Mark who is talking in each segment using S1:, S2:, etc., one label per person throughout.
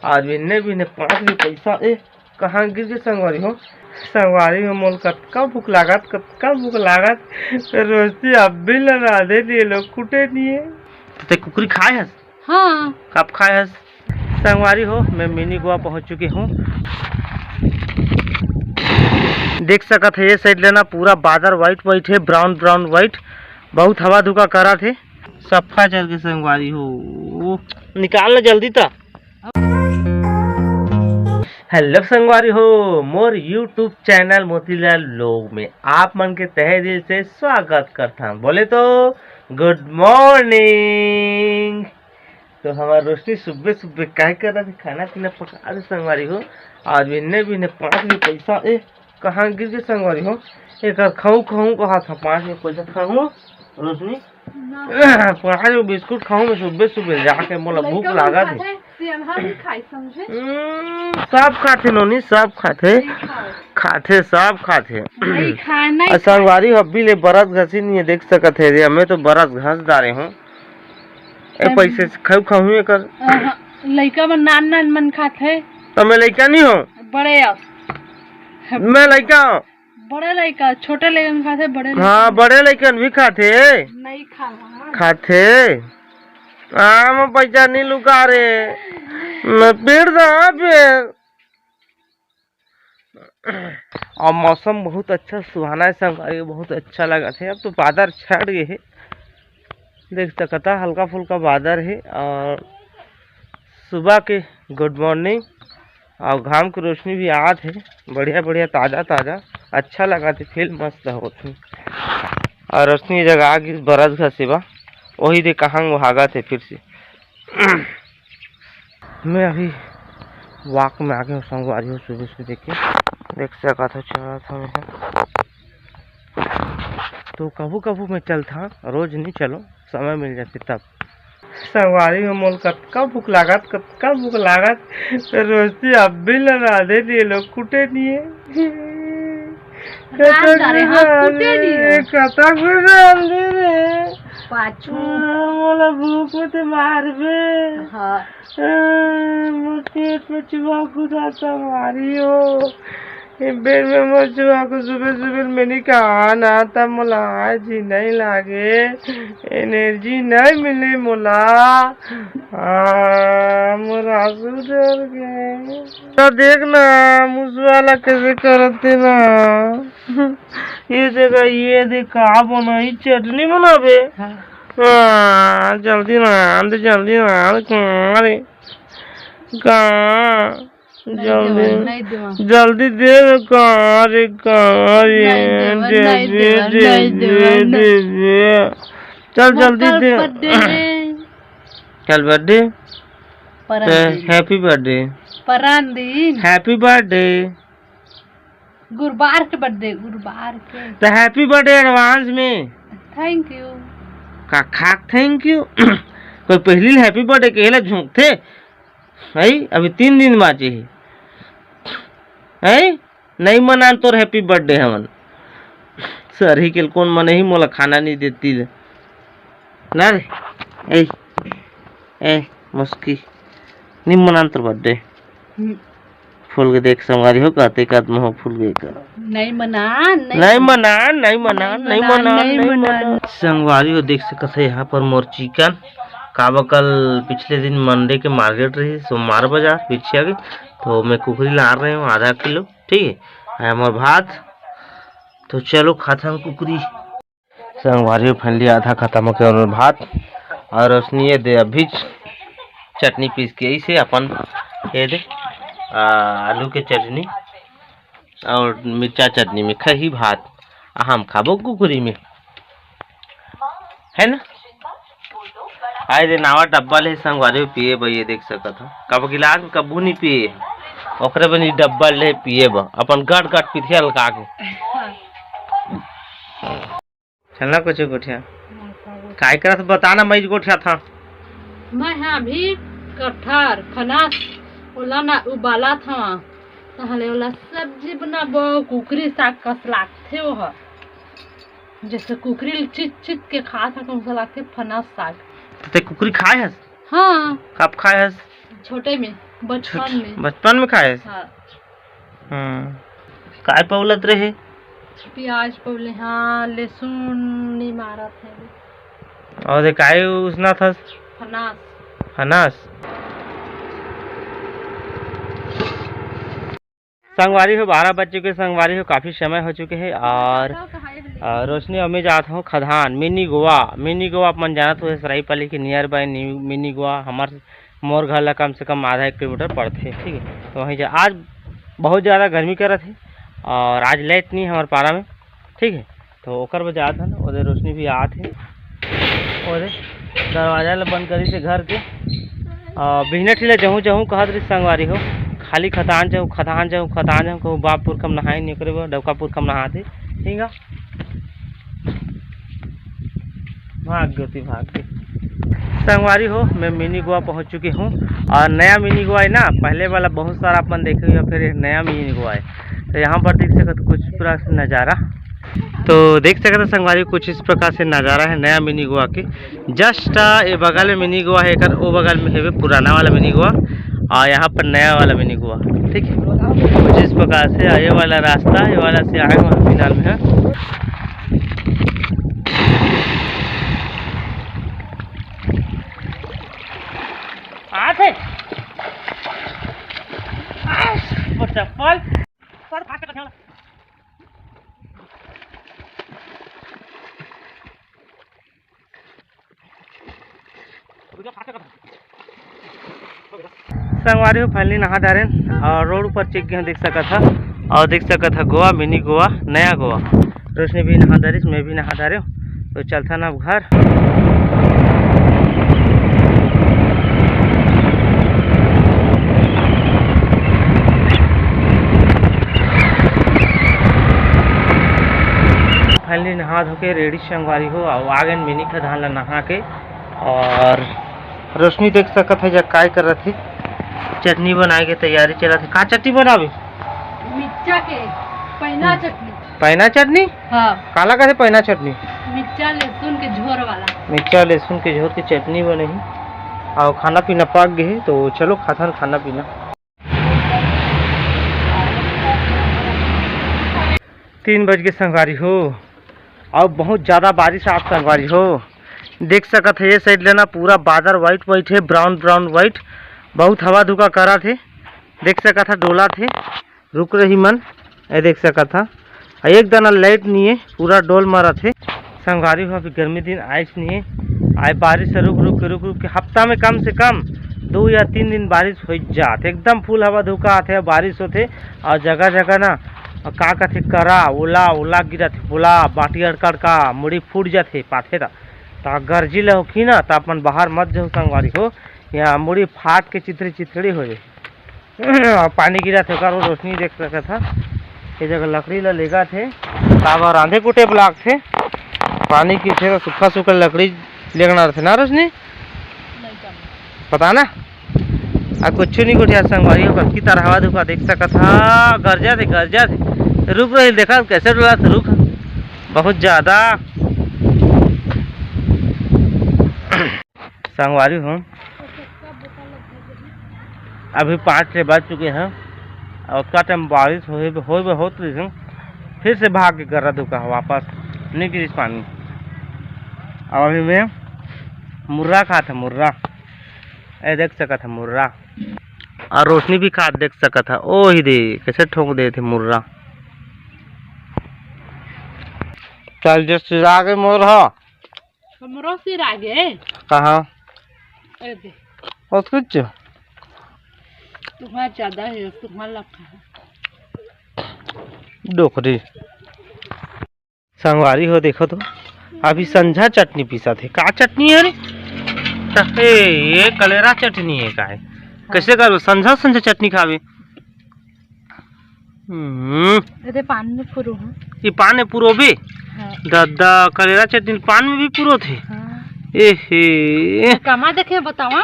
S1: आज बिन्ने 5 भी पैसा कहाँ गिर गए संगवारी हो मोल कतका भूख लागत रोस्ती अब भी लगा दे ये लोग कुटे नहीं है तो कुकरी खाए हस। हाँ कब खाए हस संगवारी हो। मैं मिनी गोवा पहुंच चुकी हूँ। देख सकत है ये साइड लेना पूरा बादल वाइट है, ब्राउन वाइट। बहुत हवा धुका करा थे, सफा चल के संगवारी हो निकालना जल्दी था। हेलो संगवारी हो, मोर यूट्यूब चैनल मोतीलाल व्लॉग में आप मन के तहे दिल से स्वागत करता हूँ। बोले तो गुड मॉर्निंग। तो हमारा रोशनी सुबह क्या कर रहा था, खाना पीना पका रहे संगवारी हो। आज बिन्ने 5 भी पैसा कहाँ गिर गए संगवारी हो। एक खाऊं कहा था 5 में पैसा खाऊं रोशनी 5 बिस्कुट खाऊं मैं सुबह जाके मोला भूख लगा थी। सब खाते नोनी, सब खाते सब खाते संगवारी अभी ले बरस घसी नहीं है। देख सकत है रे, हमें तो बरस घस डाले हूँ पैसे खाऊ एक
S2: लड़का मन नान मन खाते।
S1: तो मैं लड़का नहीं हूँ,
S2: बड़े
S1: मैं लड़का हूँ।
S2: बड़े लड़का छोटे लड़कन खाते, बड़े
S1: हाँ बड़े लड़कन भी खाते
S2: नहीं
S1: खाते। मैं पैसा नहीं लुका रे, मैं पेड़ और मौसम बहुत अच्छा सुहाना है संगवारी, बहुत अच्छा लगा थे। अब तो बादल छट गए है, देख सकता हल्का फुल्का बादल है। और सुबह के गुड मॉर्निंग और घाम की रोशनी भी आत है, बढ़िया ताज़ा अच्छा लगा थे, फील मस्त होती। और रोशनी जगह आ गई बरस का सेवा वही दे कहाँ भागा थे फिर से। मैं अभी वॉक में आ गया हूँ संगवारी हो। सुबह देख सका था चला था मैं, तो कभू मैं चलता, रोज नहीं चलो, समय मिल जाते तब। संगवारी में मोल कतका भूख लागत रोस्ती अब भी लगा दे ये लोग कुटे नहीं है। मोला भूख में ते मारबे। पेट में चुहा खुदा संगवारी हो बेर में मोर चुहा को सुबह मैंने कहा ना तब मोला आज ही नहीं लागे, एनर्जी नहीं मिली मोला। मोरा सुधर गए तो देखना मुझवाला कैसे करते ना। ये जगह ये देखा बनाई चटनी बनाबे। हाँ जल्दी रांध अरे कहाँ जल्दी दे रे चल जल्दी दे। चल birthday happy birthday happy birthday
S2: गुरुवार के बर्थडे गुरुवार के
S1: तो हैप्पी बर्थडे एडवांस में।
S2: थैंक यू
S1: का थैंक यू। कोई पहली हैप्पी बर्थडे कहला झोंकते भाई, अभी 3 दिन बाचे है नहीं मनान तोर हैप्पी बर्थडे हमन। सर ही के कौन मन ही मोला खाना नहीं देती ना रे। ए मुस्की नहीं मनान तोर बर्थडे फूल के देख संगवारी हो कहते कदम हो फूल गए का नहीं मना संगवारी हो। देख सकते है यहाँ पर मोर चिकन काबा कल पिछले दिन मंडे के मार्केट रही सोमवार बाजार पीछे आ गई, तो मैं कुकरी ला रहे हूँ आधा किलो। ठीक है हमार भात, तो चलो खाता हूँ कुकरी। संगवारी हो फैमिली आधा खत्म हो गया भात और रोशनी दे अभी चटनी पीस के इसे अपन ये दे आलू के चटनी और मिर्चा चटनी में खही भात हम खाबो कुकरी में है ना। आए दे नावा डब्बा ले संगवारी पिए ये देख सकत हो। कब गिलास में कबू नहीं पिए ओकरे बनी डब्बा ले पिए अपन गट पीथिया लगा के चलना कुछ गोठिया काय करत बताना। मैं गोठिया था
S2: मैं अभी कटहर फनास ओला ना उबाला था तहले ओला सब्जी बनाबो। कुकरी साग कस लागथे वो जैसे कुकरी चित के खा था कौन लागथे फनास साग।
S1: ते कुकरी खाए हस?
S2: हाँ
S1: कब खाए हस?
S2: छोटे में बचपन में।
S1: बचपन में खाए?
S2: हाँ।
S1: काय पौलत रहे?
S2: प्याज पौले, हाँ, लहसुन नहीं मारा थे।
S1: और काय उसना था?
S2: फनास।
S1: फनास। संगवारी हो 12 बज चुके, संगवारी हो काफ़ी समय हो चुके हैं और रोशनी अम्मी जात हूँ खदान मिनी गोवा। मिनी गोवा अपन जानत हो सराईपाली के नियर बाय मिनी गोवा हमार मोर घर ला कम से कम आधा 1 किलोमीटर पड़ते, ठीक है। तो वहीं जा आज बहुत ज़्यादा गर्मी करत है और आज लाइट नहीं हमारे पारा में, ठीक है। तो ओकर वजह था ना, और रोशनी भी आत है और दरवाजा ला बंद करी से घर के बिजनेट ही जहूँ जहूँ कहत रही संगवारी हो खाली खतान जाऊँ कहूँ बापपुर कम नहाए नहीं करे डबकापुर कम नहाते, ठीक है। भाग गई संगवारी हो मैं मिनी गोवा पहुंच चुकी हूँ और नया मिनी गोवा है ना, पहले वाला बहुत सारा अपन देखे हुए, फिर नया मिनी गोवा है। तो यहाँ पर देख सकते कुछ प्रकार से नज़ारा, तो देख सकते संगवारी कुछ इस प्रकार से नज़ारा है नया मिनी गोवा के। जस्ट ये बगल में मिनी गोवा है, वो बगल में है पुराना वाला मिनी गोवा और यहाँ पर नया वाला मिनी गोवा, ठीक है। कुछ इस प्रकार से ये वाला रास्ता, ये वाला से आए वहाँ फिलहाल में है। आते चप्पल संगवारी हो फाइनली नहा डारे और रोड ऊपर चेक गए देख सका था और देख सका था गोवा मिनी गोवा नया गोवा। रोशनी भी नहा डारी, मैं भी नहा डारे, तो चलता ना अब घर। फाइनली नहा धो के रेडी संगवारी हो और आ गए मिनी खदान ला नहा के। और रोशनी देख सकत है जब काय कर रही थी, चटनी बनाए के तैयारी चला थी। का चटनी बनावे?
S2: मिर्चा के पैना चटनी।
S1: पैना चटनी?
S2: हाँ।
S1: काला कैसे पैना चटनी?
S2: मिर्चा लहसुन के झोर वाला। मिर्चा
S1: लहसुन के झोर की चटनी बने ही और खाना पीना पक गए, तो चलो खाथन खाना पीना। 3 बज के संगवारी हो और बहुत ज़्यादा बारिश आप संगवारी हो देख सकत है। ये साइड लेना पूरा बादल वाइट वाइट है, ब्राउन ब्राउन वाइट, बहुत हवा धुका करा थे, देख सका था डोला थे, रुक रही मन, ये देख सका था। एक दाना लाइट नहीं है, पूरा डोल मारा थे संगवारी हो। अभी गर्मी दिन आइस नहीं है, आए बारिश से रुक के हफ्ता में कम से कम 2 या 3 दिन बारिश हो जाते, एकदम फुल हवा धुका आते बारिश होते और जगह जगह ना का कथे करा ओला ओला गिरा थे, बोला बाटी अड़कड़ का मुड़ी फूट जाते पाथे तो गर्जी ले होखी ना, तो अपन बाहर मत जाओ संगवारी हो, यहाँ मुड़ी फाट के चिथड़ी हो जाए और पानी गिरा थे। रोशनी देख सका था ये जगह लकड़ी ला लेगा थे, तब रांधे कुटे ब्लाक थे, पानी की थे सूखा सूखा लकड़ी लेना थे ना रोशनी, पता ना कुछ नहीं कुछ संगवारी हो की तरह हवा धुका देख सका था। गर्जा थे रुक रही, देखा कैसे डोला था, रुक बहुत ज़्यादा संगवारी हूँ। अभी 5 बज चुके हैं और उसका टाइम बारिश होत रही, फिर से भाग के कर रहा धुका वापस नहीं गिरी पानी। और अभी मैं मुर्रा खा था, मुर्रा ए देख सका था मुर्रा, और रोशनी भी खा देख सका था। ओ ही दे कैसे ठोक दे थे मुर्रा। चल जो सिरा के मोर हो
S2: हमरो सिरा गे
S1: कहाँ और कुछ
S2: तुम्हारा ज्यादा है, तुम्हारा लखा है
S1: डोकरी संगवारी हो। देखो तो अभी संझा चटनी पीसा थे, का चटनी है रे? ये कलेरा चटनी है का है? कैसे करो संझा चटनी खावे?
S2: पान में पुरो है,
S1: ये पान में पुरो भी दादा कलेरा चटनी पान में भी पुरो थे।
S2: कमा देखे बतावा?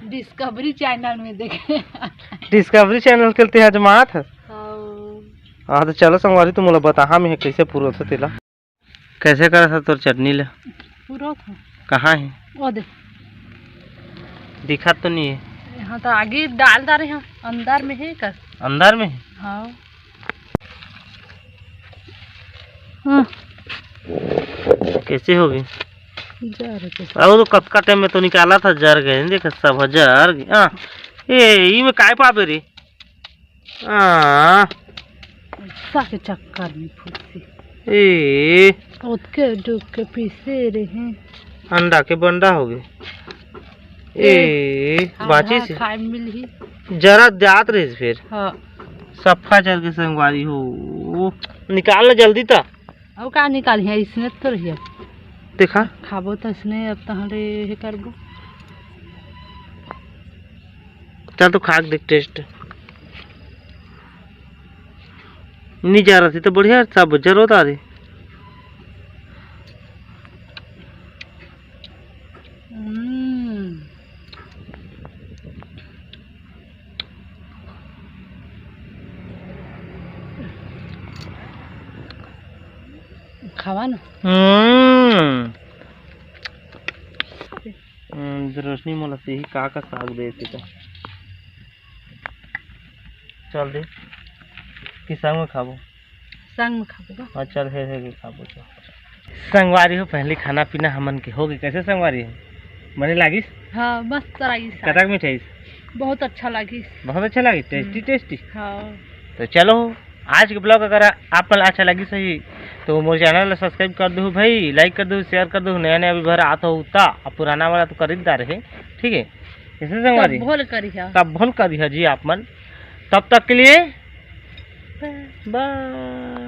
S2: डिस्कवरी चैनल में देखे।
S1: डिस्कवरी चैनल चलते हैं जमात। हाँ तो चलो संगवारी तुम बोला बता हाँ में कैसे पूरा था तेला, कैसे करा था तोर चटनी ले?
S2: पूरा था।
S1: कहाँ है
S2: वो दे,
S1: दिखा तो नहीं है।
S2: यहाँ तो आगे डाल रहे हैं, अंदर में है कर।
S1: अंदर में है?
S2: हाँ।
S1: कैसे होगी?
S2: जर के
S1: अब तो कतका टाइम में तो निकाला था, जर गए देख सब जर गए। ए में काय पाबे रे?
S2: के चक्कर में फुसी
S1: ए
S2: उसके डूब के पीसे रहे
S1: अंडा के बंडा हो गए। ए बाची से
S2: खाए मिली
S1: जरा जात रही फिर।
S2: हाँ।
S1: सफा चल के संगवारी हो, निकाल जल्दी था।
S2: अब का निकाल है इसने तो रही
S1: देखा
S2: खाबो तो इसने अब तहरे हे करबो।
S1: चल तो खाक देख टेस्ट नहीं जा रहा थी तो बढ़िया सब जरूरत आ रही।
S2: खावा ना।
S1: रोशनी मोला से ही का साग दे थे। चल दे कि संग में खाबो?
S2: संग में खाबो।
S1: हाँ चल है कि खाबो। तो संगवारी हो पहले खाना पीना हमन के हो गई। कैसे संगवारी है? बने लागिस?
S2: हाँ मस्त लागिस।
S1: कतक में ठाइस?
S2: बहुत अच्छा लागिस।
S1: बहुत अच्छा लगी, टेस्टी टेस्टी।
S2: हाँ।
S1: तो चलो आज के ब्लॉग अगर आप अच्छा लगी सही तो मोर चैनल सब्सक्राइब कर दो भाई, लाइक कर दो, शेयर कर दो। नया नया भी भर आता होता, अब पुराना वाला तो खरीदार है। ठीक है कैसे संगवारी? तब भूल करी है जी आप मन। तब तक के लिए बाय।